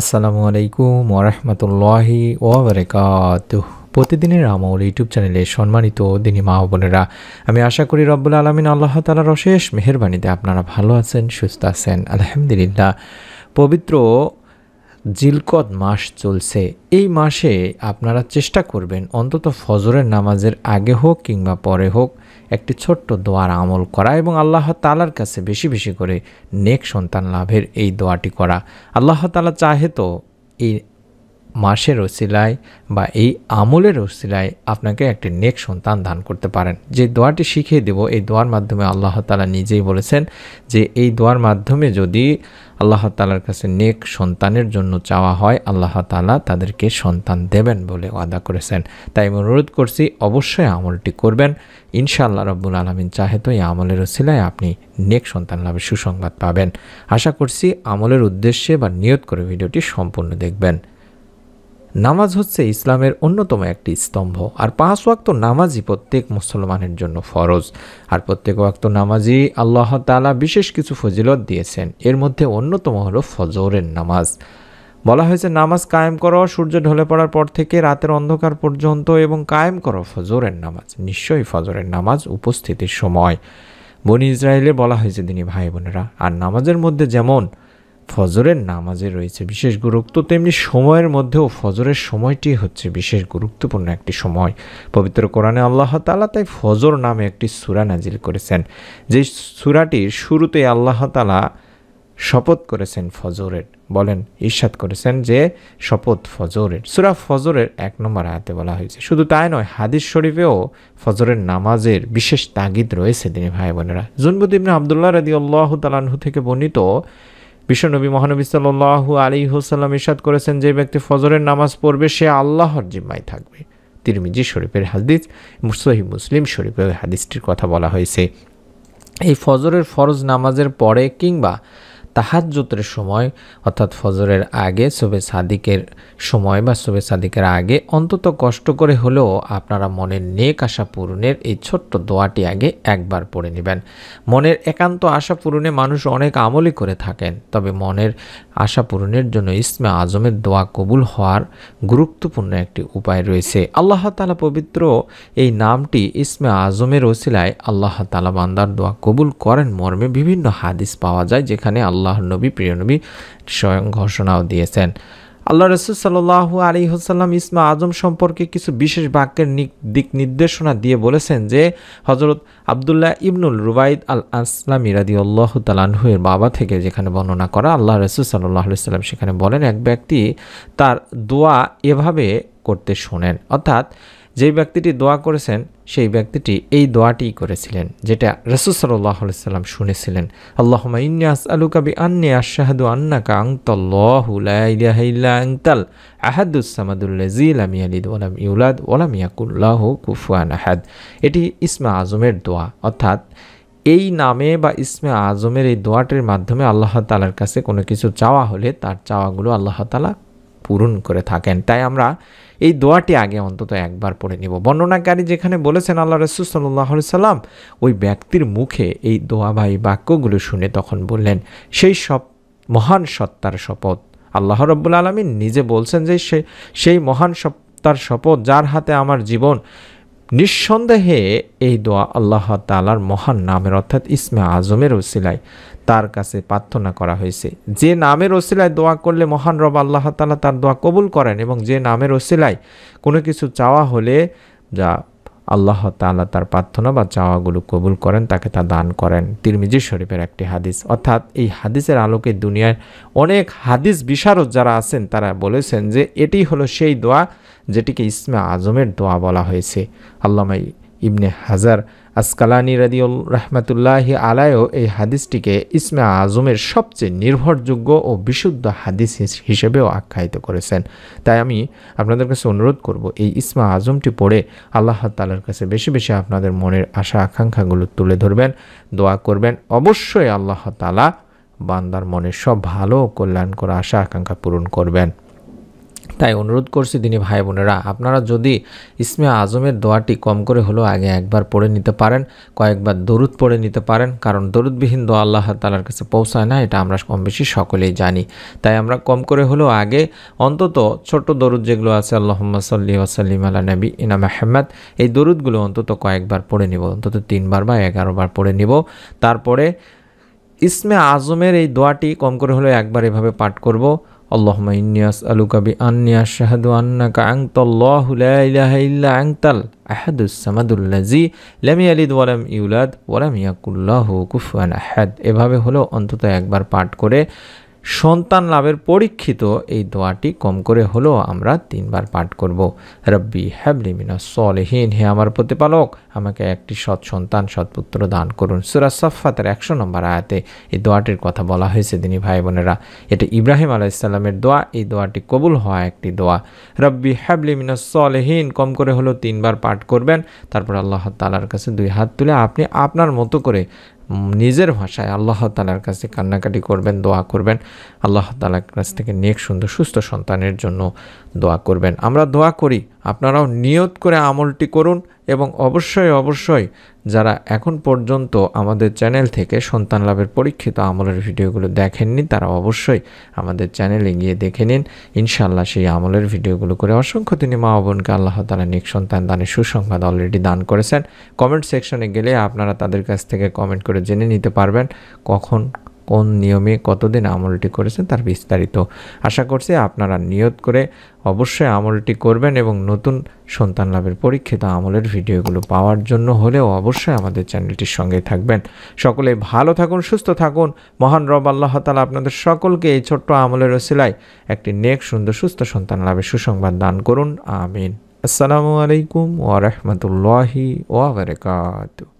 আসসালামু আলাইকুম ওরহমতুল্লাহি ওবরাকাতুহ। প্রতিদিনের আমল ইউটিউব চ্যানেলে সম্মানিত দিনী মা ও বোনেরা, আমি আশা করি রব্বুল আলামিন আল্লাহ তাআলার অশেষ মেহেরবানিতে আপনারা ভালো আছেন, সুস্থ আছেন। আলহামদুলিল্লাহ। পবিত্র জিলকদ মাস চলছে। এই মাসে আপনারা চেষ্টা করবেন অন্তত ফজরের নামাজের আগে হোক কিংবা পরে হোক একটি ছোট্ট দোয়ার আমল করা এবং আল্লাহ তাআলার কাছে বেশি বেশি করে নেক সন্তান লাভের এই দোয়াটি করা। আল্লাহ তাআলা চাহে তো এই মাসের ওসিলায় বা এই আমলের ওসিলায় আপনাকে একটি নেক সন্তান দান করতে পারেন। যে দোয়াটি শিখিয়ে দেব, এই দোয়ার মাধ্যমে আল্লাহ তাআলা নিজেই বলেছেন যে এই দোয়ার মাধ্যমে যদি আল্লাহ তাআলার কাছে নেক সন্তানের জন্য চাওয়া হয়, আল্লাহ তাআলা তাদেরকে সন্তান দেবেন বলে ওয়াদা করেছেন। তাই আমি অনুরোধ করছি অবশ্যই আমলটি করবেন। ইনশাআল্লাহ রব্বুল আলামিন চাহে তো এই আমলের ওসিলায় আপনি নেক সন্তান লাভের সুসংবাদ পাবেন। আশা করছি আমলের উদ্দেশ্যে বা নিয়ত করে ভিডিওটি সম্পূর্ণ দেখবেন। নামাজ হচ্ছে ইসলামের অন্যতম একটি স্তম্ভ, আর 5 ওয়াক্ত নামাজই প্রত্যেক মুসলমানের জন্য ফরজ। আর প্রত্যেক ওয়াক্ত নামাজই আল্লাহ তাআলা বিশেষ কিছু ফজিলত দিয়েছেন। এর মধ্যে অন্যতম হলো ফজরের নামাজ। বলা হয়েছে নামাজ কায়েম করো সূর্য ঢলে পড়ার পর থেকে রাতের অন্ধকার পর্যন্ত, এবং কায়েম করো ফজরের নামাজ। নিশ্চয়ই ফজরের নামাজ উপস্থিতির সময়। বনি ইসরায়েলে বলা হয়েছে দিনী ভাই বোনেরা। আর নামাজের মধ্যে যেমন ফজরের নামাজে রয়েছে বিশেষ গুরুত্ব, তেমনি সময়ের মধ্যেও ফজরের সময়টি হচ্ছে বিশেষ গুরুত্বপূর্ণ একটি সময়। পবিত্র কোরআনে আল্লাহ তাআলা তাই ফজর নামে একটি সূরা নাজিল করেছেন, যে সূরাটির শুরুতে আল্লাহ তাআলা শপথ করেছেন ফজরের। বলেন, ইরশাদ করেছেন যে শপথ ফজরের। সূরা ফজরের 1 নম্বর আয়াতে বলা হয়েছে। শুধু তাই নয়, হাদিস শরীফেও ফজরের নামাজের বিশেষ তাগিদ রয়েছে দিনী ভাই বোনেরা। জুনবুদ ইবনে আব্দুল্লাহ রাদিয়াল্লাহু তাআলা আনহু থেকে বর্ণিত, বিশ্বনবী মহানবী সাল্লাল্লাহু আলাইহি ওয়াসাল্লাম ইরশাদ করেছেন, যে ব্যক্তি ফজরের নামাজ পড়বে সে আল্লাহর জিম্মায় থাকবে। তিরমিজি শরীফের হাদিস, সহিহ মুসলিম শরীফের হাদিসটির কথা বলা হয়েছে। এই ফজরের ফরজ নামাজের পরে কিংবা তাহাজ্জুদের সময়, অর্থাৎ ফজরের আগে সুবহে সাদিকের সময় বা সুবহে সাদিকের আগে অন্তত কষ্ট করে হলেও আপনারা মনের নেক আশা পূরণের এই ছোট্ট দোয়াটি আগে একবার পড়ে নেবেন। মনের একান্ত আশা পূরণে মানুষ অনেক আমলই করে থাকেন, তবে মনের আশা পূরণের জন্য ইসমে আজমের দোয়া কবুল হওয়ার গুরুত্বপূর্ণ একটি উপায় রয়েছে। আল্লাহ তাআলা পবিত্র এই নামটি ইসমে আজমের ওসিলায় আল্লাহ তাআলা বান্দার দোয়া কবুল করেন মর্মে বিভিন্ন হাদিস পাওয়া যায়, যেখানে আল্লাহর নবী, প্রিয় নবী স্বয়ং ঘোষণাও দিয়েছেন। আল্লাহ রাসূল সাল্লাল্লাহু আলাইহি ওয়াসাল্লাম ইসমে আজম সম্পর্কে কিছু বিশেষ বাক্যের দিক নির্দেশনা দিয়ে বলেছেন যে হযরত আব্দুল্লাহ ইবনুল রুবাইদ আল আসলামী রাদিয়াল্লাহু তাআলা আনহু এর বাবা থেকে যেখানে বর্ণনা করা, আল্লাহ রাসূল সাল্লাল্লাহু আলাইহি ওয়াসাল্লাম সেখানে বলেন, এক ব্যক্তি তার দোয়া এভাবে করতে শোনেন, অর্থাৎ যেই ব্যক্তিটি দোয়া করেছেন সেই ব্যক্তিটি এই দোয়াটি করেছিলেন, যেটা রাসূল সাল্লাল্লাহু আলাইহি ওয়াসাল্লাম শুনেছিলেন। আল্লাহুম্মা ইন্নী আসআলুকা বিআন্নী আশহাদু আন্নাকা আনতাল্লাহু লা ইলাহা ইল্লা আনতাল আহাদুস সামাদুল্লাযী লাম ইয়ালিদ ওয়া লাম ইউলাদ ওয়া লাম ইয়াকুল লাহু কুফুয়ান আহাদ। এটি ইসমে আজমের দোয়া, অর্থাৎ এই নামে বা ইসমে আজমের এই দোয়াটির মাধ্যমে আল্লাহ তাআলার কাছে কোনো কিছু চাওয়া হলে তার চাওয়াগুলো আল্লাহ তাআলা পূরণ করে থাকেন। তাই আমরা এই দোয়াটি আগে অন্তত একবার পড়ে নিব। বর্ণনাকারী যেখানে বলেছেন আল্লাহ রাসূল সাল্লাল্লাহু আলাইহি সাল্লাম ওই ব্যক্তির মুখে এই দোয়া বা এই বাক্যগুলো শুনে তখন বললেন, সেই সব মহান সত্তার শপথ, আল্লাহ রাব্বুল আলামিন নিজে বলছেন যে সেই মহান সত্তার শপথ যার হাতে আমার জীবন, নিঃসন্দেহে এই দোয়া আল্লাহ তাআলার মহান নামের অর্থাৎ ইসমে আজমের ওসিলায় তার কাছে প্রার্থনা করা হয়েছে। যে নামের ওসিলায় দোয়া করলে মহান রব আল্লাহ তাআলা তার দোয়া কবুল করেন, এবং যে নামের ওসিলায় কোনো কিছু চাওয়া হলে যা আল্লাহ তাআলা তার প্রার্থনা বা চাওয়াগুলো কবুল করেন, তাকে তা দান করেন। তিরমিজি শরীফের একটি হাদিস। অর্থাৎ এই হাদিসের আলোকে দুনিয়ার অনেক হাদিস বিশারদ যারা আছেন তারা বলেছেন যে এটি হলো সেই দোয়া যেটিকে ইসমে আজমের দোয়া বলা হয়েছে। আল্লামা ইবনে হাজার আসকালানি রাহমাতুল্লাহি আলাইহি এই হাদিসটিকে ইসমে আজমের সবচেয়ে নির্ভরযোগ্য ও বিশুদ্ধ হাদিস হিসেবেও আখ্যায়িত করেছেন। তাই আমি আপনাদের কাছে অনুরোধ করব, এই ইসমে আজমটি পড়ে আল্লাহ তাআলার কাছে বেশি বেশি আপনাদের মনের আশা আকাঙ্ক্ষাগুলো তুলে ধরবেন, দোয়া করবেন। অবশ্যই আল্লাহ তাআলা বান্দার মনের সব ভালো ও কল্যাণকর আশা আকাঙ্ক্ষা পূরণ করবেন। তাই অনুরোধ করছি দিনী ভাই বোনেরা, আপনারা যদি ইসমে আজমের দোয়াটি কম করে হলেও আগে একবার পড়ে নিতে পারেন, কয়েকবার দরুদ পড়ে নিতে পারেন, কারণ দরুদবিহীন দোয়া আল্লাহ তাআলার কাছে পৌঁছায় না, এটা আমরা কম বেশি সকলেই জানি। তাই আমরা কম করে হলেও আগে অন্তত ছোট দরুদ যেগুলো আছে, আল্লাহুম্মা সাল্লি ওয়া সাল্লিম আলা নবী ইনা মুহাম্মদ, এই দরুদগুলো অন্তত কয়েকবার পড়ে নিব, অন্তত 3 বার বা 11 বার পড়ে নিব। তারপরে ইসমে আজমের এই দোয়াটি কম করে হলেও একবার এভাবে পাঠ করব, আল্লাহুম্মা ইন্নী আসআলুকা বিআন্নী আশহাদু আন্নাকা আনতাল্লাহু লা ইলাহা ইল্লা আনতাল আহাদুস সামাদুল্লাযী লাম ইয়ালিদ ওয়া লাম ইউলাদ ওয়া লাম ইয়াকুল লাহু কুফুয়ান আহাদ। এভাবে হলো অন্তত একবার পাঠ করে সন্তান লাভের পরীক্ষিত এই দোয়াটি কম করে হলেও আমরা 3 বার পাঠ করব। রব্বি হাবলি মিনাস সলিহিন, হে আমার প্রতিপালক আমাকে একটি সৎ সন্তান সৎপুত্র দান করুন। সূরা সাফফাতের 100 নম্বর আয়াতে এই দোয়াটির কথা বলা হয়েছে দিনী ভাই বোনেরা। এটা ইব্রাহিম আলাইহিস সালামের দোয়া, এই দোয়াটি কবুল হওয়া একটি দোয়া। রব্বি হাবলি মিনাস সলিহিন কম করে হলেও 3 বার পাঠ করবেন। তারপর আল্লাহ তাআলার কাছে 2 হাত তুলে আপনি আপনার মতো করে নিজের ভাষায় আল্লাহ তাআলার কাছে কান্নাকাটি করবেন, দোয়া করবেন, আল্লাহ তাআলার কাছ থেকে নেক সুন্দর সুস্থ সন্তানের জন্য দোয়া করবেন। আমরা দোয়া করি, আপনারাও নিয়ত করে আমলটি করুন এবং অবশ্যই যারা এখন পর্যন্ত আমাদের চ্যানেল থেকে সন্তান লাভের পরীক্ষিত আমলের ভিডিওগুলো দেখেননি তারা অবশ্যই আমাদের চ্যানেলে গিয়ে দেখে নিন। ইনশাআল্লাহ সেই আমলের ভিডিওগুলো করে অসংখ্য তিনি মা বোনকে আল্লাহ তাআলা নেক সন্তান দানের সুসংবাদ অলরেডি দান করেছেন। কমেন্ট সেকশনে গেলে আপনারা তাদের কাছ থেকে কমেন্ট করে জেনে নিতে পারবেন কখন কোন নিয়মে কতদিন আমলটি করেছেন তার বিস্তারিত। আশা করছি আপনারা নিয়ত করে অবশ্যই আমলটি করবেন এবং নতুন সন্তান লাভের পরীক্ষিত আমলের ভিডিওগুলো পাওয়ার জন্য হলেও অবশ্যই আমাদের চ্যানেলটির সঙ্গে থাকবেন। সকলে ভালো থাকুন, সুস্থ থাকুন। মহান রব আল্লাহ তাআলা আপনাদের সকলকে এই ছোট্ট আমলের ওসিলায় একটি নেক সুন্দর সুস্থ সন্তান লাভের সুসংবাদ দান করুন। আমিন। আসসালামু আলাইকুম ওয়া রাহমাতুল্লাহি ওয়া বারাকাতুহু।